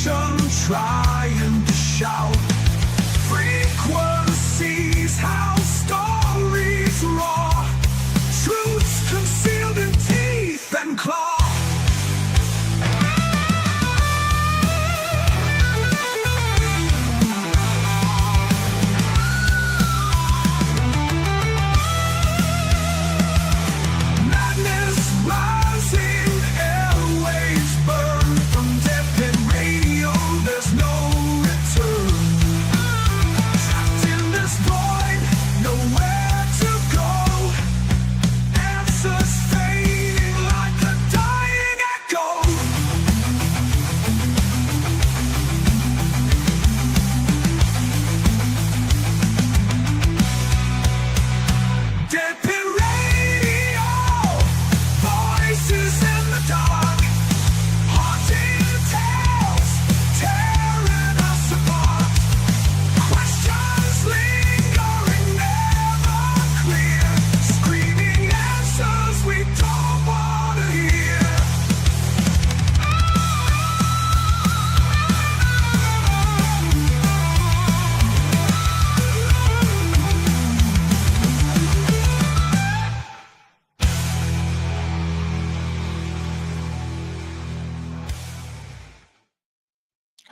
nation trying to shout frequencies, how stories raw, truths concealed in teeth and claw.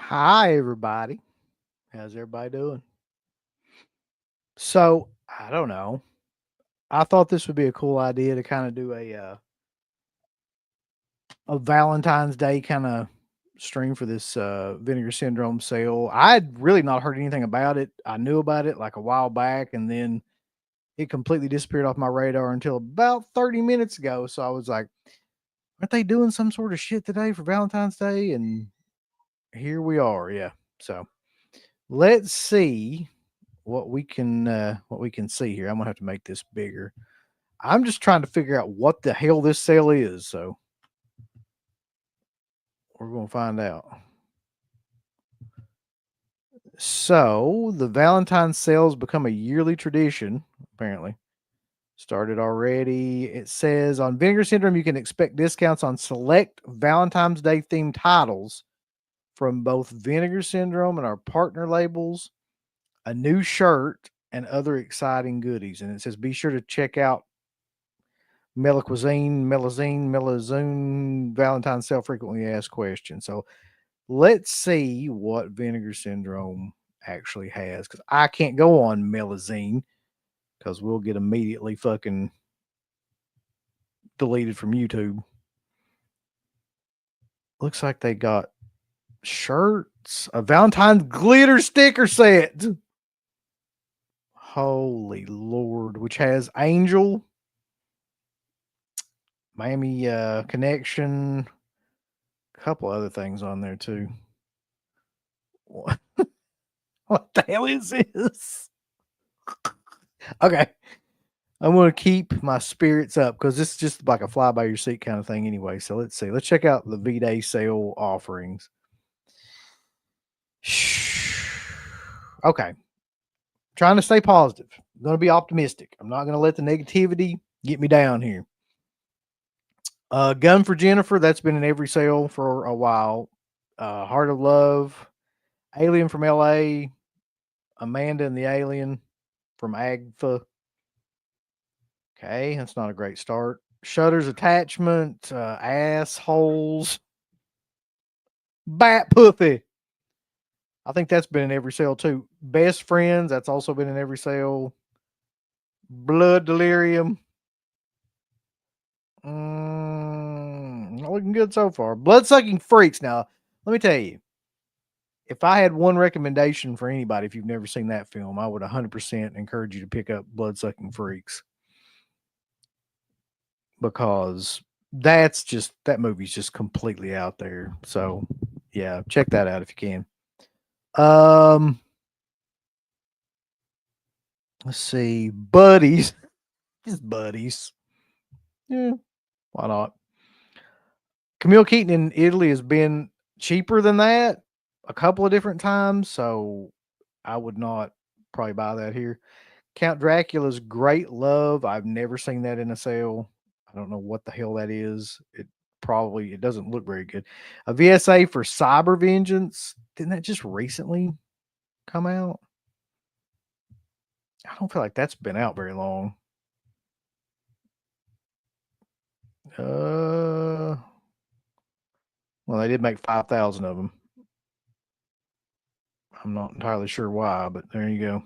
Hi, everybody. How's everybody doing? So, I don't know. I thought this would be a cool idea to kind of do a Valentine's Day kind of stream for this Vinegar Syndrome sale. I'd really not heard anything about it. I knew about it like a while back, and then it completely disappeared off my radar until about 30 minutes ago. So I was like, aren't they doing some sort of shit today for Valentine's Day? And here we are. Yeah. So let's see what we can see here. I'm gonna have to make this bigger. I'm just trying to figure out what the hell this sale is, so we're gonna find out. So the Valentine's sales become a yearly tradition, apparently. Started already. It says on Vinegar Syndrome, you can expect discounts on select Valentine's Day themed titles from both Vinegar Syndrome and our partner labels, a new shirt, and other exciting goodies. And it says be sure to check out Melazine, Valentine's sale frequently asked questions. So let's see what Vinegar Syndrome actually has, because I can't go on Melazine because we'll get immediately fucking deleted from YouTube. Looks like they got shirts, a Valentine's glitter sticker set. Holy Lord, which has Angel, Miami Connection, a couple other things on there too. What, what the hell is this? Okay. I'm going to keep my spirits up because this is just like a fly by your seat kind of thing anyway. So let's see. Let's check out the V-Day sale offerings. Okay. Trying to stay positive. I'm going to be optimistic. I'm not going to let the negativity get me down here. Gun for Jennifer. That's been in every sale for a while. Heart of Love. Alien from LA. Amanda and the Alien from Agfa. Okay, that's not a great start. Shutter's Attachment, Assholes, Bat Puffy. I think that's been in every sale too. Best Friends, that's also been in every sale. Blood Delirium. Not looking good so far. Bloodsucking Freaks. Now, let me tell you, if I had one recommendation for anybody, if you've never seen that film, I would 100% encourage you to pick up Bloodsucking Freaks. Because that movie's just completely out there. So yeah, check that out if you can. Let's see, Buddies. Just Buddies. Yeah, why not? Camille Keaton in Italy has been cheaper than that a couple of different times, so I would not probably buy that here. Count Dracula's Great Love. I've never seen that in a sale. I don't know what the hell that is. It probably it doesn't look very good. A VSA for Cyber Vengeance. Didn't that just recently come out? I don't feel like that's been out very long. Well, they did make 5,000 of them. I'm not entirely sure why, but there you go.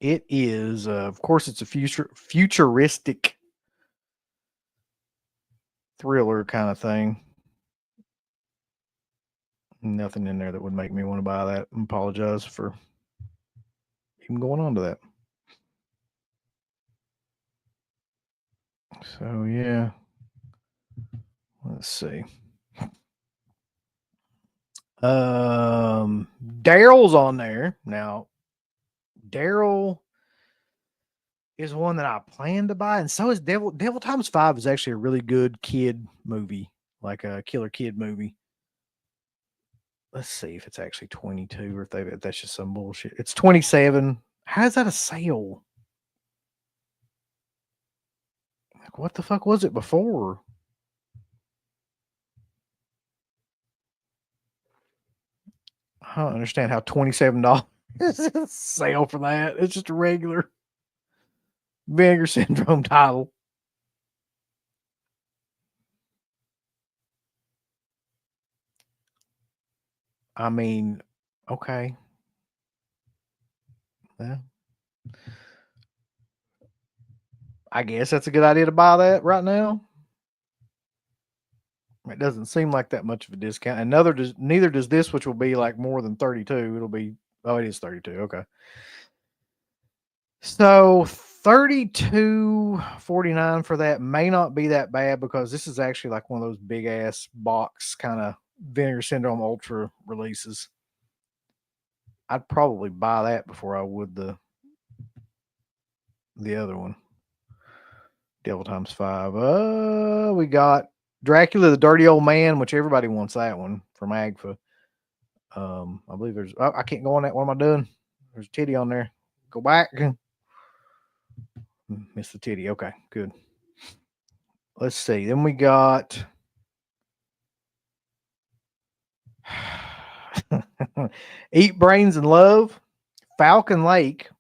It is, of course, it's a futuristic thriller kind of thing. Nothing in there that would make me want to buy that. I apologize for even going on to that. So yeah, let's see. Daryl's on there now. Daryl is one that I plan to buy, and so is Devil. Devil Times 5 is actually a really good kid movie, like a killer kid movie. Let's see if it's actually 22 or if that's just some bullshit. It's 27. How is that a sale? Like, what the fuck was it before? I don't understand how $27 is a sale for that. It's just a regular Vinegar Syndrome title. I mean, okay. Yeah. I guess that's a good idea to buy that right now. It doesn't seem like that much of a discount. And neither does this, which will be like more than 32. It'll be it is 32. Okay. So 32.49 for that may not be that bad because this is actually like one of those big ass box kind of Vinegar Syndrome Ultra releases. I'd probably buy that before I would the other one. Devil Times 5. We got Dracula the Dirty Old Man, which everybody wants that one from Agfa. I believe there's I can't go on that. What am I doing? There's a titty on there. Go back. Miss the titty. Okay, good. Let's see. Then we got Eat Brains and Love, Falcon Lake,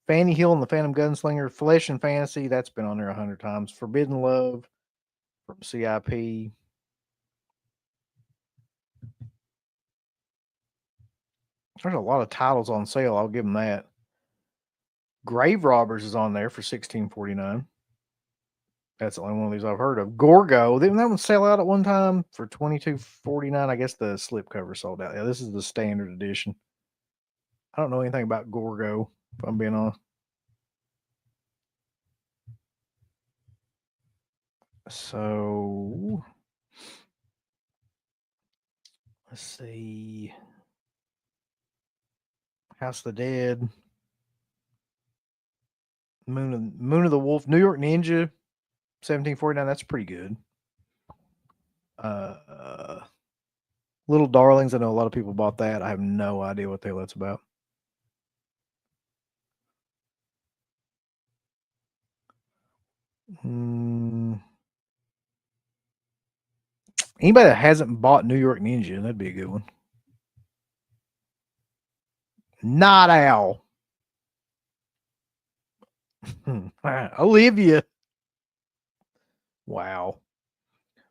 Fanny Hill and the Phantom Gunslinger, Flesh and Fantasy. That's been on there 100 times. Forbidden Love from CIP. There's a lot of titles on sale. I'll give them that. Grave Robbers is on there for $16.49. That's the only one of these I've heard of. Gorgo, didn't that one sell out at one time for $22.49? I guess the slipcover sold out. Yeah, this is the standard edition. I don't know anything about Gorgo, if I'm being honest. So let's see. House of the Dead. Moon of the Wolf, New York Ninja, $17.49. That's pretty good. Little Darlings. I know a lot of people bought that. I have no idea what the hell that's about. Anybody that hasn't bought New York Ninja, that'd be a good one. Not Owl. Olivia. Wow.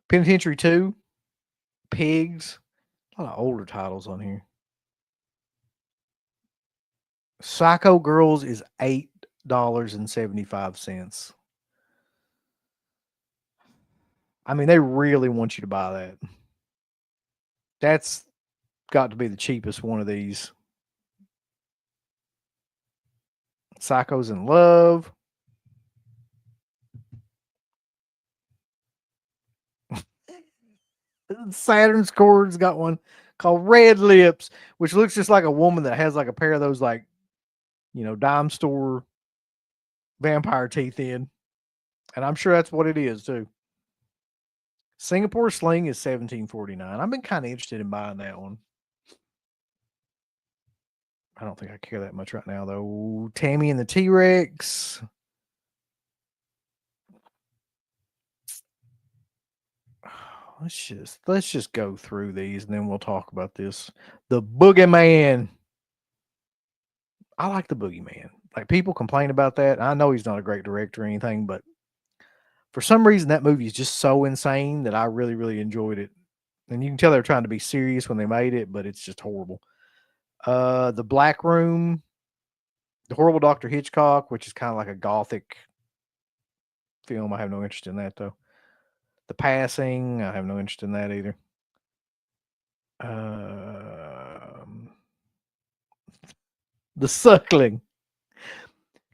Penitentiary 2. Pigs. A lot of older titles on here. Psycho Girls is $8.75. I mean, they really want you to buy that. That's got to be the cheapest one of these. Psychos in Love. Saturn's Chord's got one called Red Lips, which looks just like a woman that has like a pair of those, like, dime store vampire teeth in. And I'm sure that's what it is too. Singapore Sling is $17.49. I've been kind of interested in buying that one. I don't think I care that much right now though. Tammy and the T-Rex. let's just go through these and then we'll talk about this. The Boogeyman. I like the Boogeyman. Like people complain about that. I know he's not a great director or anything, but for some reason that movie is just so insane that I really, really enjoyed it. And you can tell they're trying to be serious when they made it, but it's just horrible. The Black Room, The Horrible Dr. Hitchcock, which is kind of like a gothic film. I have no interest in that though. The Passing, I have no interest in that either. Um, the Suckling.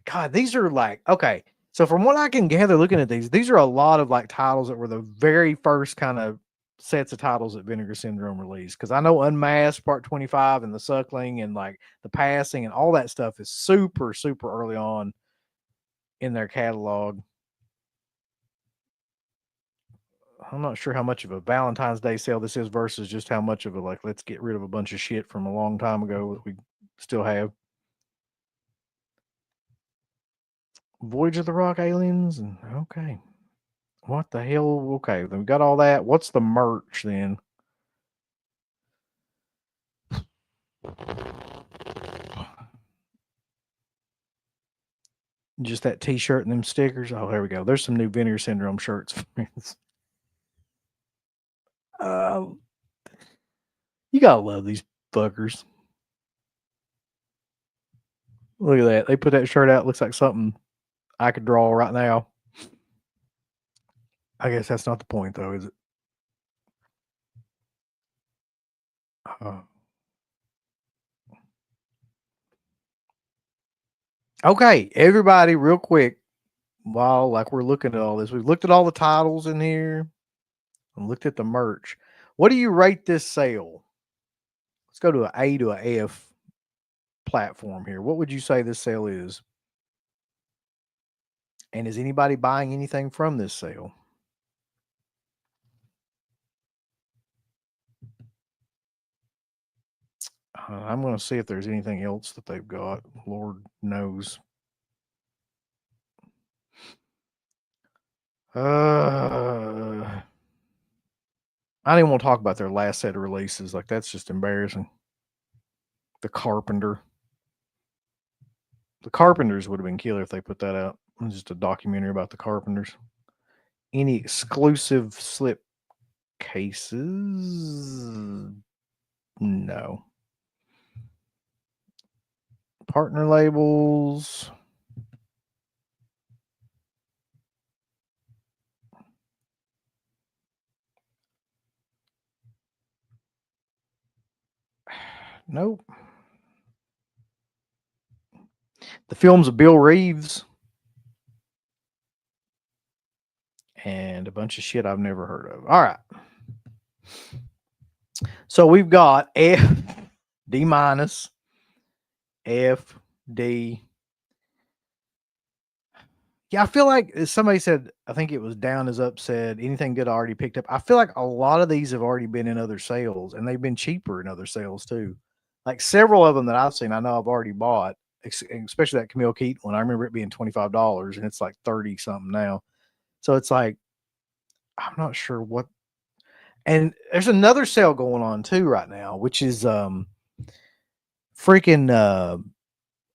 God, these are like okay. So from what I can gather, looking at these are a lot of like titles that were the very first kind of sets of titles that Vinegar Syndrome released. Because I know Unmasked Part 25 and The Suckling and like The Passing and all that stuff is super, super early on in their catalog. I'm not sure how much of a Valentine's Day sale this is versus just how much of a like let's get rid of a bunch of shit from a long time ago that we still have. Voyage of the Rock Aliens and okay. What the hell? Okay, then we got all that. What's the merch then? Just that T-shirt and them stickers. Oh, there we go. There's some new Vinegar Syndrome shirts. uh, you gotta love these fuckers. Look at that. They put that shirt out. Looks like something I could draw right now. I guess that's not the point, though, is it? Uh, okay, everybody, real quick. While like we're looking at all this, we've looked at all the titles in here and looked at the merch. What do you rate this sale? Let's go to an A to a F platform here. What would you say this sale is? And is anybody buying anything from this sale? I'm going to see if there's anything else that they've got. Lord knows. I didn't want to talk about their last set of releases. Like that's just embarrassing. The Carpenter. The Carpenters would have been killer if they put that out. It's just a documentary about the Carpenters. Any exclusive slip cases? No. Partner labels. Nope. The films of Bill Reeves. And a bunch of shit I've never heard of. All right. So we've got F, D minus, F, D. Yeah, I feel like somebody said, I think it was Down is Up said, anything good I already picked up. I feel like a lot of these have already been in other sales and they've been cheaper in other sales too. Like several of them that I've seen, I know I've already bought, especially that Camille Keaton one. I remember it being $25 and it's like 30 something now. So it's like, I'm not sure what. And there's another sale going on too right now, which is freaking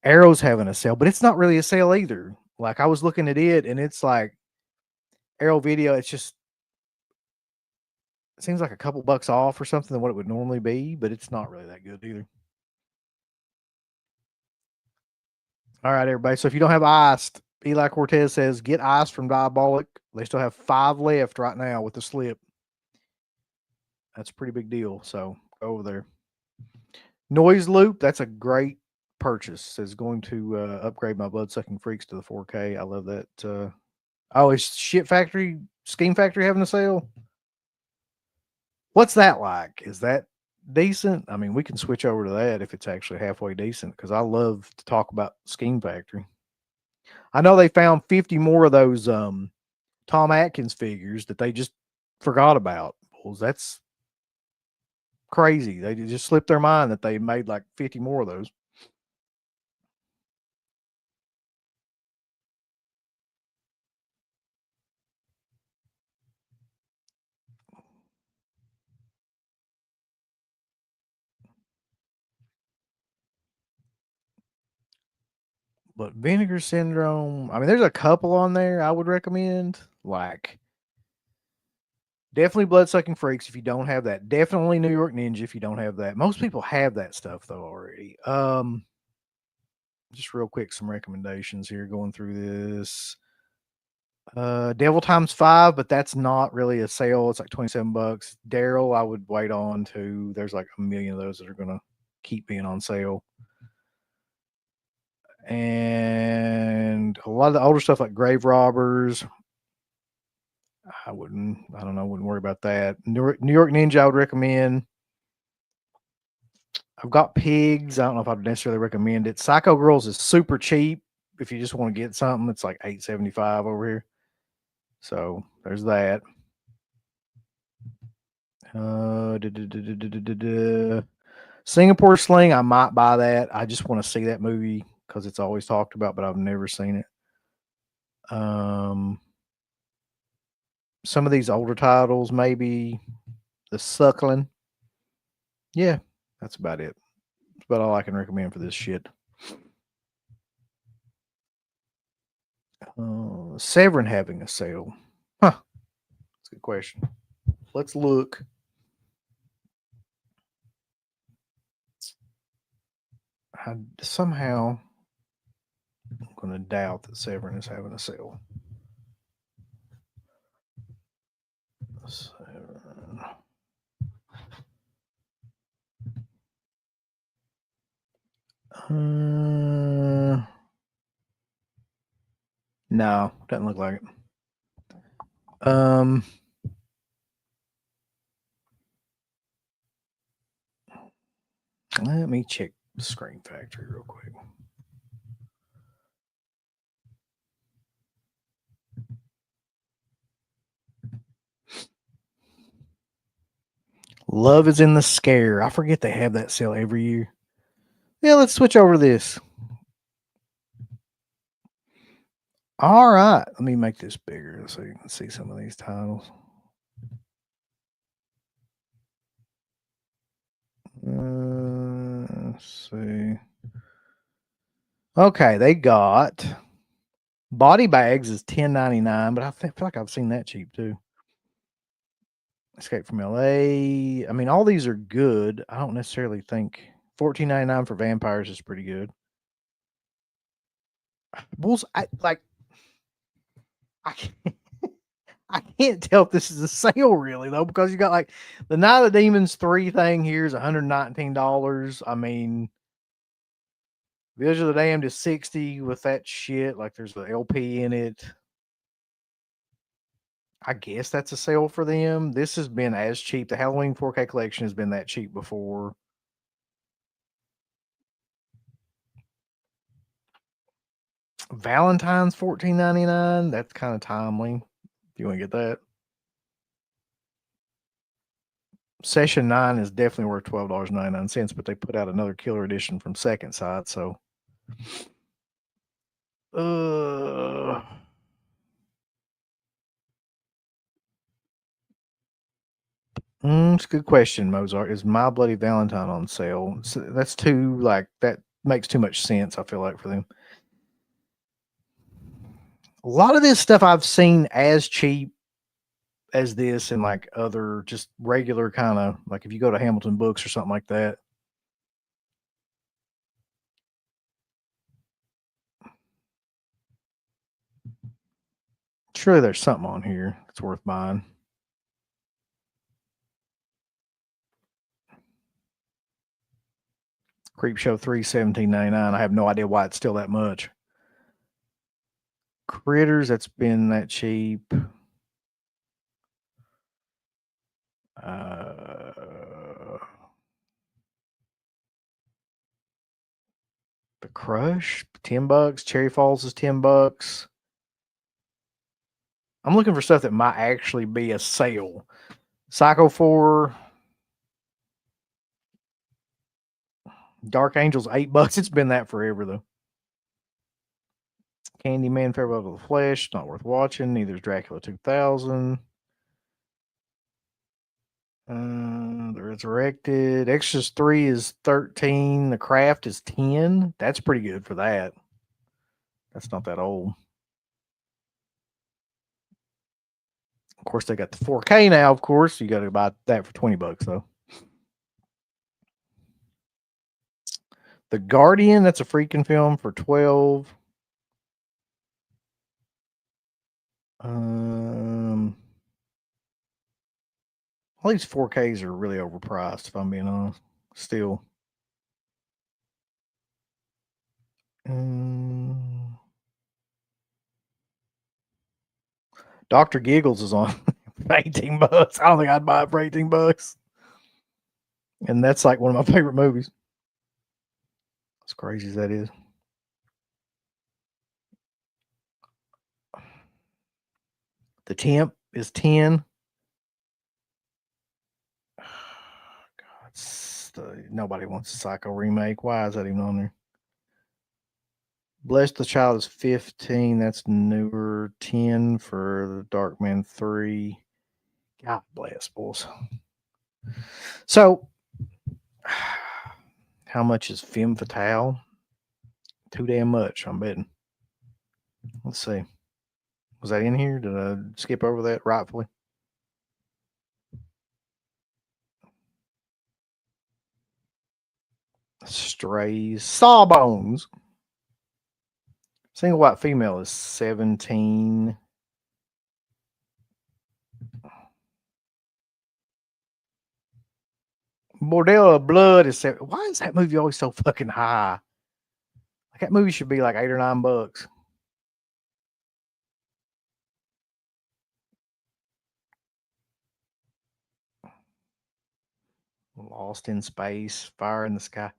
Arrow's having a sale, but it's not really a sale either. Like I was looking at it and it's like Arrow Video, it's just it seems like a couple bucks off or something than what it would normally be, but it's not really that good either. All right, everybody. So if you don't have iced, Eli Cortez says get iced from Diabolic. They still have 5 left right now with the slip. That's a pretty big deal. So go over there. Noise Loop, that's a great purchase. Is going to upgrade my blood sucking freaks to the 4K. I love that. Oh, is Shit Factory, Scheme Factory having a sale? What's that like? Is that decent? I mean, we can switch over to that if it's actually halfway decent because I love to talk about Scheme Factory. I know they found 50 more of those Tom Atkins figures that they just forgot about. Well, that's crazy. They just slipped their mind that they made like 50 more of those. But Vinegar Syndrome, I mean, there's a couple on there I would recommend. Like, definitely Bloodsucking Freaks if you don't have that. Definitely New York Ninja if you don't have that. Most people have that stuff though already. Just real quick, some recommendations here going through this. Devil Times 5, but that's not really a sale. It's like $27. Daryl, I would wait on too. There's like a million of those that are gonna keep being on sale. And a lot of the older stuff like Grave Robbers, I don't know, wouldn't worry about that. New York Ninja, I would recommend. I've got Pigs. I don't know if I'd necessarily recommend it. Psycho Girls is super cheap. If you just want to get something, it's like $8.75 over here. So there's that. Singapore Sling, I might buy that. I just want to see that movie because it's always talked about, but I've never seen it. Some of these older titles, maybe The Suckling. Yeah, that's about it. That's about all I can recommend for this shit. Severin having a sale. Huh. That's a good question. Let's look. Somehow, I'm going to doubt that Severin is having a sale. Severin. No, doesn't look like it. Let me check Screen Factory real quick. Love is in the Scare. I forget they have that sale every year. Yeah, let's switch over to this. All right, let me make this bigger so you can see some of these titles. Let's see. Okay, they got Body Bags is $10.99, but I feel like I've seen that cheap too. Escape from LA. I mean, all these are good. I don't necessarily think $14.99 for Vampires is pretty good. Bulls, I can't, I can't tell if this is a sale really though, because you got like the Night of the Demons 3 thing here is $119. I mean, Village of the Damned is $60 with that shit. Like there's the LP in it. I guess that's a sale for them. This has been as cheap. The Halloween 4K collection has been that cheap before. Valentines $14.99. That's kind of timely. If you want to get that. Session 9 is definitely worth $12.99, but they put out another killer edition from Second Sight, so it's a good question, Mozart. Is My Bloody Valentine on sale? So that's too that makes too much sense, I feel like, for them. A lot of this stuff I've seen as cheap as this and like other just regular kind of like if you go to Hamilton Books or something like that. Surely there's something on here that's worth buying. Creepshow 3, $17.99. I have no idea why it's still that much. Critters, that's been that cheap. The Crush, $10. Cherry Falls is $10. I'm looking for stuff that might actually be a sale. Psycho 4, Dark Angels, $8. It's been that forever though. Candyman, Farewell to the Flesh, not worth watching. Neither is Dracula 2000. The Resurrected. Extras 3 is $13. The Craft is $10. That's pretty good for that. That's not that old. Of course, they got the 4K now. Of course, you got to buy that for $20 though. The Guardian, that's a freaking film for 12. All these 4Ks are really overpriced, if I'm being honest. Still. Dr. Giggles is on $18. I don't think I'd buy it for $18. And that's like one of my favorite movies. As crazy as that is. The Temp is 10. God, nobody wants a Psycho remake. Why is that even on there? Bless the Child is 15. That's newer. 10 for the Darkman 3. God bless, boys. So, how much is Femme Fatale? Too damn much, I'm betting. Let's see. Was that in here? Did I skip over that rightfully? Strays. Sawbones. Single white female is 17. Bordello of Blood is 7. Why is that movie always so fucking high? Like that movie should be like $8 or $9. Lost in Space, Fire in the Sky.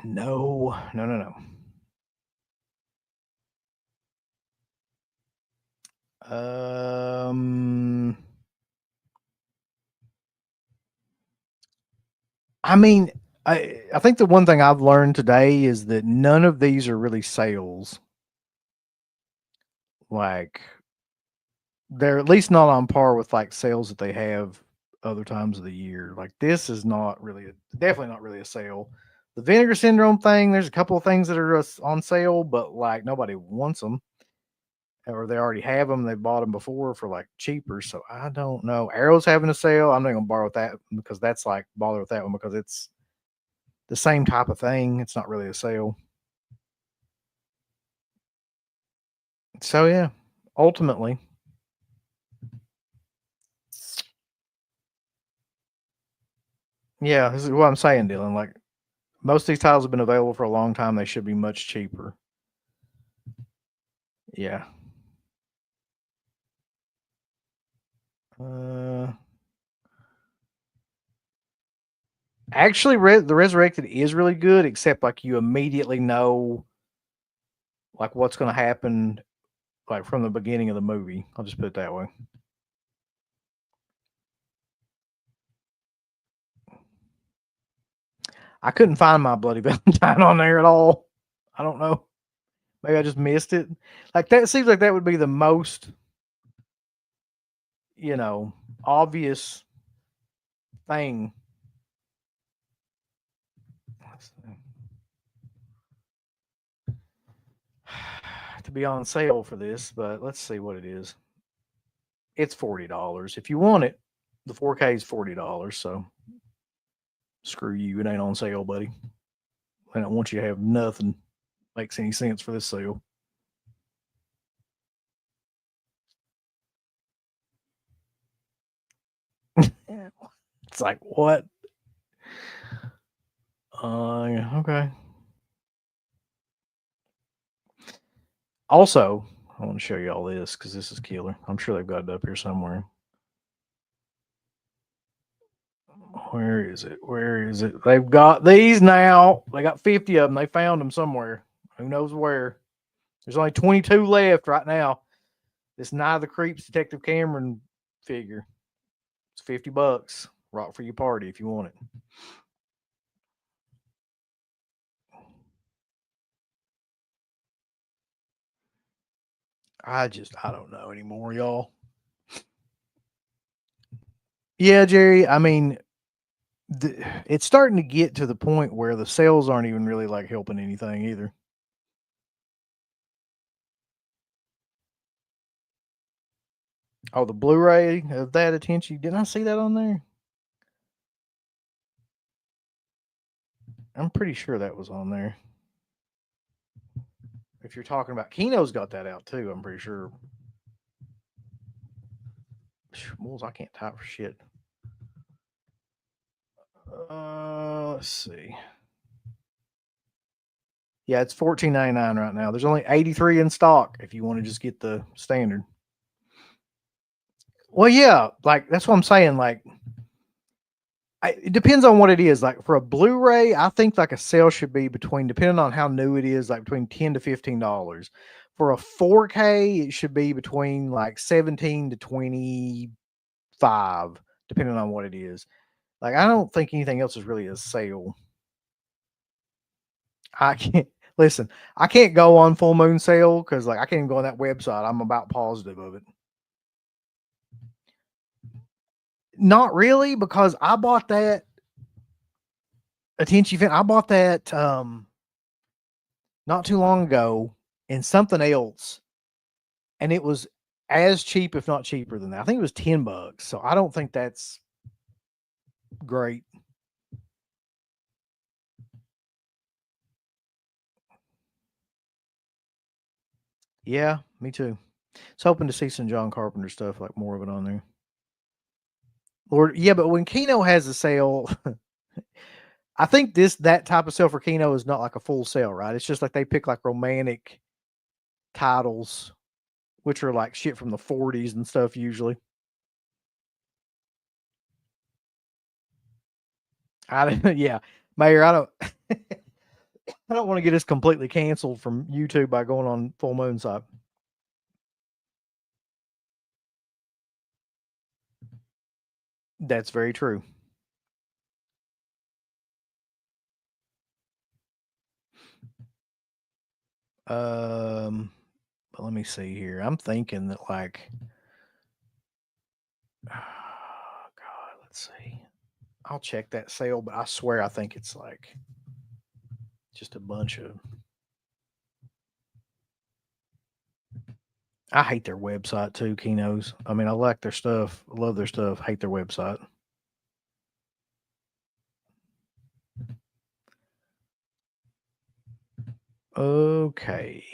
No. I mean, I think the one thing I've learned today is that none of these are really sales. Like, they're at least not on par with like sales that they have other times of the year. Like, this is not really, definitely not really a sale. The Vinegar Syndrome thing, there's a couple of things that are on sale, but like nobody wants them. Or they already have them. They bought them before for like cheaper. So I don't know. Arrow's having a sale. I'm not going to borrow that because that's like bother with that one because it's the same type of thing. It's not really a sale. So yeah, ultimately, yeah, this is what I'm saying, Dylan. Like most of these titles have been available for a long time. They should be much cheaper. Yeah. Actually, the Resurrected is really good, except like you immediately know like what's going to happen, like from the beginning of the movie. I'll just put it that way. I couldn't find my Bloody Valentine on there at all. I don't know. Maybe I just missed it. Like that seems like that would be the most, obvious thing. To be on sale for this, but let's see what it is. It's $40. If you want it, the 4K is $40. So screw you. It ain't on sale, buddy. I don't want you to have nothing makes any sense for this sale. It's like, what? Okay. Also, I want to show you all this because this is killer. I'm sure they've got it up here somewhere. Where is it? Where is it? They've got these now. They got 50 of them. They found them somewhere. Who knows where? There's only 22 left right now. This Night of the Creeps Detective Cameron figure. It's $50. Rock for your party if you want it. I don't know anymore, y'all. Yeah, Jerry. I mean, it's starting to get to the point where the sales aren't even really like helping anything either. Oh, the Blu-ray of that attention. Didn't I see that on there? I'm pretty sure that was on there. If you're talking about Kino's got that out too, I'm pretty sure. Bulls, I can't type for shit. Let's see. Yeah, it's $14.99 right now. There's only 83 in stock if you want to just get the standard. Well, yeah, like that's what I'm saying. Like, it depends on what it is. Like for a Blu-ray, I think like a sale should be between, depending on how new it is, like between $10 to $15. For a 4K, it should be between like 17 to 25, depending on what it is. Like I don't think anything else is really a sale. I can't listen. I can't go on Full Moon sale because like I can't even go on that website. I'm about positive of it. Not really, because I bought that attention fan. I bought that not too long ago in something else, and it was as cheap, if not cheaper than that. I think it was $10. So I don't think that's great. Yeah, me too. It's hoping to see some John Carpenter stuff, like more of it on there. Lord, yeah, but when Kino has a sale, I think that type of sale for Kino is not like a full sale, right? It's just like they pick like romantic titles, which are like shit from the 40s and stuff usually. I don't, yeah, Mayor, I don't I don't want to get us completely canceled from YouTube by going on Full Moon side. That's very true. But let me see here. I'm thinking that like, oh God, let's see. I'll check that sale, but I swear I think it's like just a bunch of. I hate their website too, Kinos. I mean, I like their stuff, love their stuff, hate their website. Okay.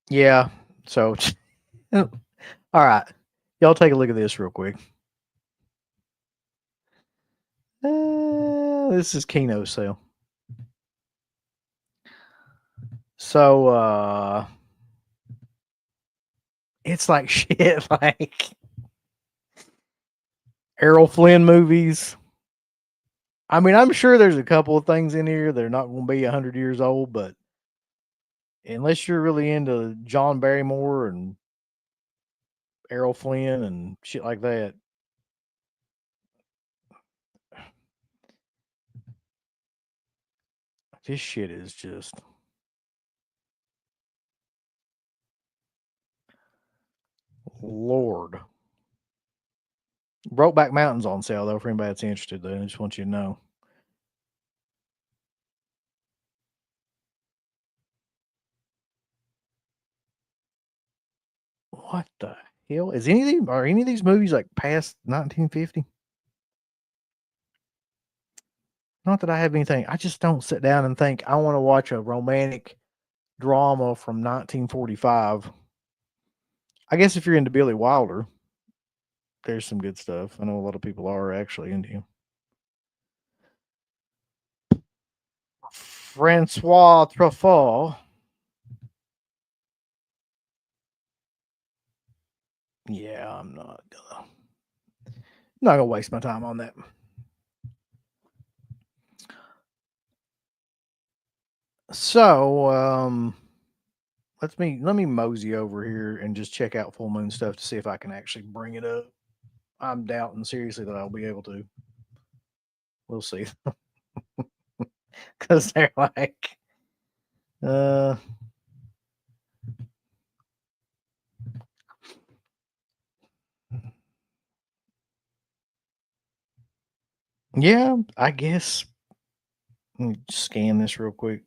Yeah. So, all right. Y'all take a look at this real quick. This is Kino sale. So, it's like shit, like Errol Flynn movies. I mean, I'm sure there's a couple of things in here that are not going to be 100 years old, but unless you're really into John Barrymore and Errol Flynn and shit like that, this shit is just Lord. Brokeback Mountain's on sale though for anybody that's interested. Though, I just want you to know. What the hell is any of these movies like past 1950? Not that I have anything. I just don't sit down and think I want to watch a romantic drama from 1945. I guess if you're into Billy Wilder, there's some good stuff. I know a lot of people are actually into him. Francois Truffaut. Yeah, I'm not gonna waste my time on that. So, let me mosey over here and just check out Full Moon stuff to see if I can actually bring it up. I'm doubting seriously that I'll be able to. We'll see. Because they're like, uh, Yeah, I guess. Let me scan this real quick.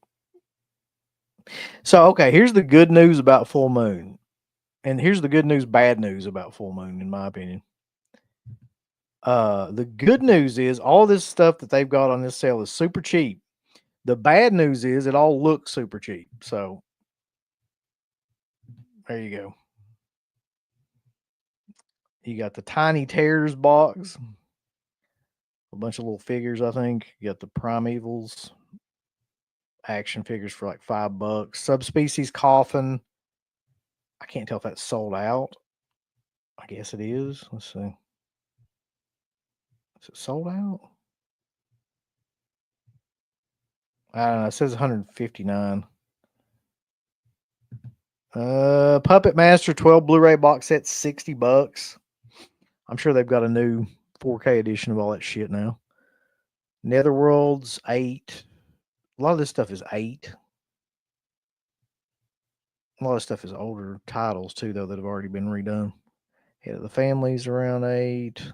So, okay, here's the good news about full moon, and here's the good news, bad news about full moon, in my opinion. The good news is all this stuff that they've got on this sale is super cheap. The bad news is it all looks super cheap. So there you go. You got the Tiny Tears box, a bunch of little figures, I think. You got the Primevals action figures for like $5. Subspecies Coffin. I can't tell if that's sold out. I guess it is. Let's see. Is it sold out? I don't know. It says 159. Puppet Master 12 Blu-ray box set, $60. I'm sure they've got a new 4K edition of all that shit now. Netherworld's 8. A lot of this stuff is 8. A lot of stuff is older titles too, though, that have already been redone. Head of the Family's around 8.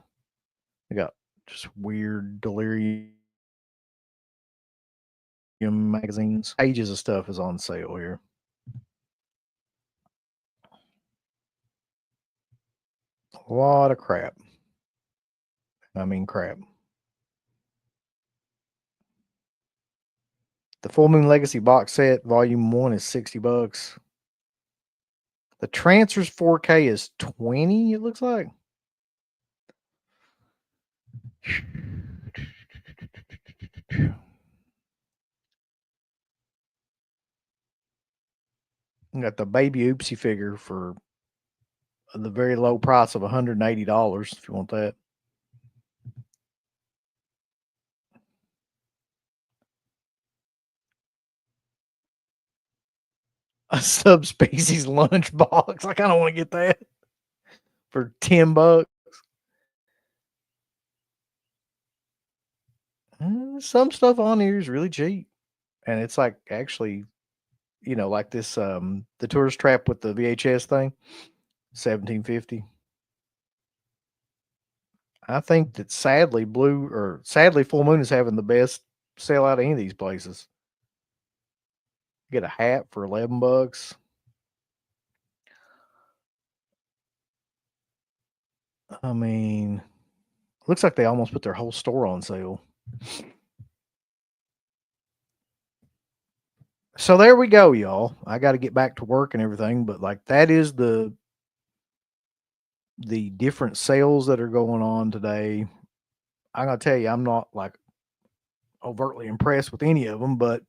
We got just weird Delirium magazines. Pages of stuff is on sale here. A lot of crap. I mean crap. The Full Moon Legacy box set, volume 1 is $60. The Trancers 4K is 20, it looks like. You got the Baby Oopsie figure for the very low price of $180 if you want that. A subspecies lunchbox. I kind of want to get that for $10. Some stuff on here is really cheap, and it's like actually, like this the tourist trap with the VHS thing, $17.50. I think that sadly Full Moon is having the best sale out of any of these places. Get a hat for $11. I mean, looks like they almost put their whole store on sale. So there we go, y'all. I got to get back to work and everything, but like that is the different sales that are going on today. I'm gonna tell you, I'm not like overtly impressed with any of them, but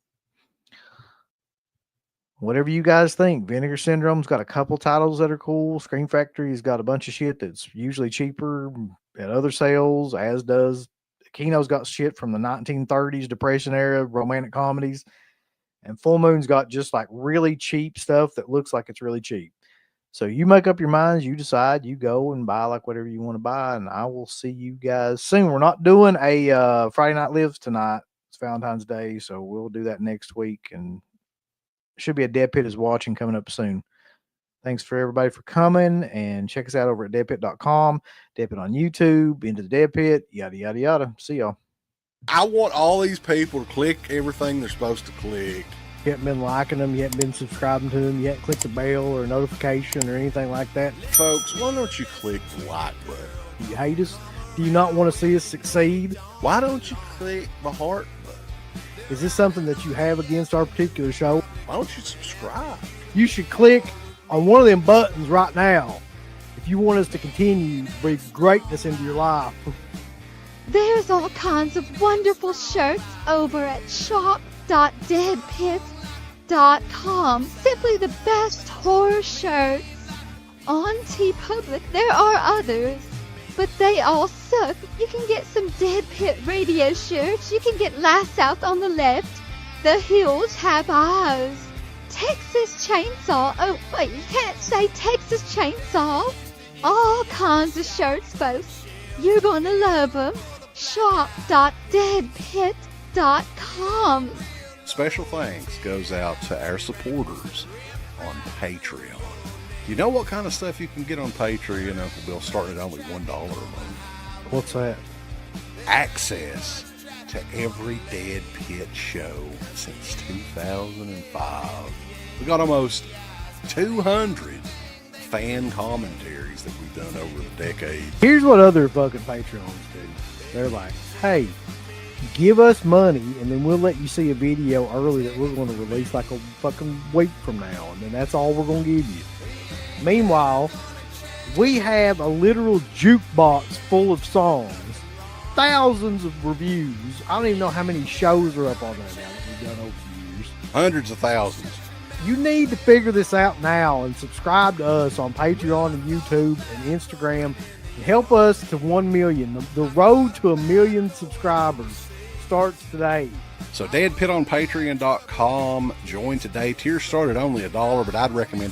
whatever you guys think. Vinegar Syndrome's got a couple titles that are cool. Scream Factory's got a bunch of shit that's usually cheaper at other sales, as does Kino's got shit from the 1930s Depression era romantic comedies. And Full Moon's got just like really cheap stuff that looks like it's really cheap. So you make up your minds, you decide, you go and buy like whatever you want to buy, and I will see you guys soon. We're not doing a Friday Night Lives tonight. It's Valentine's Day, so we'll do that next week, and should be a Dead Pit is watching coming up soon. Thanks for everybody for coming, and check us out over at deadpit.com, Dead Pit on YouTube, Into the Dead Pit, yada, yada, yada. See y'all. I want all these people to click everything they're supposed to click. You haven't been liking them, you haven't been subscribing to them, you haven't clicked the bell or notification or anything like that. Folks, why don't you click the like button? Do you hate us? Do you not want to see us succeed? Why don't you click the heart button? Is this something that you have against our particular show? Why don't you subscribe? You should click on one of them buttons right now if you want us to continue to breathe greatness into your life. There's all kinds of wonderful shirts over at shop.deadpit.com. Simply the best horror shirts. On TeePublic, there are others, but they all suck. You can get some Dead Pit radio shirts. You can get Last South on the left. The Hills Have Eyes. Texas Chainsaw. Oh, wait, you can't say Texas Chainsaw. All kinds of shirts, folks. You're gonna love them. Shop.deadpit.com. Special thanks goes out to our supporters on Patreon. You know what kind of stuff you can get on Patreon, Uncle Bill, starting at only $1 a month? What's that? access to every Dead Pit show since 2005. We got almost 200 fan commentaries that we've done over the decades. Here's what other fucking Patreons do. They're like, hey, give us money and then we'll let you see a video early that we're going to release like a fucking week from now, and then that's all we're going to give you. Meanwhile, we have a literal jukebox full of songs, thousands of reviews. I don't even know how many shows are up on there now that we've done over the years. Hundreds of thousands. You need to figure this out now and subscribe to us on Patreon and YouTube and Instagram. And help us to 1 million. The road to 1 million subscribers starts today. So Dead Pit on Patreon.com. Join today. Tiers start at only $1, but I'd recommend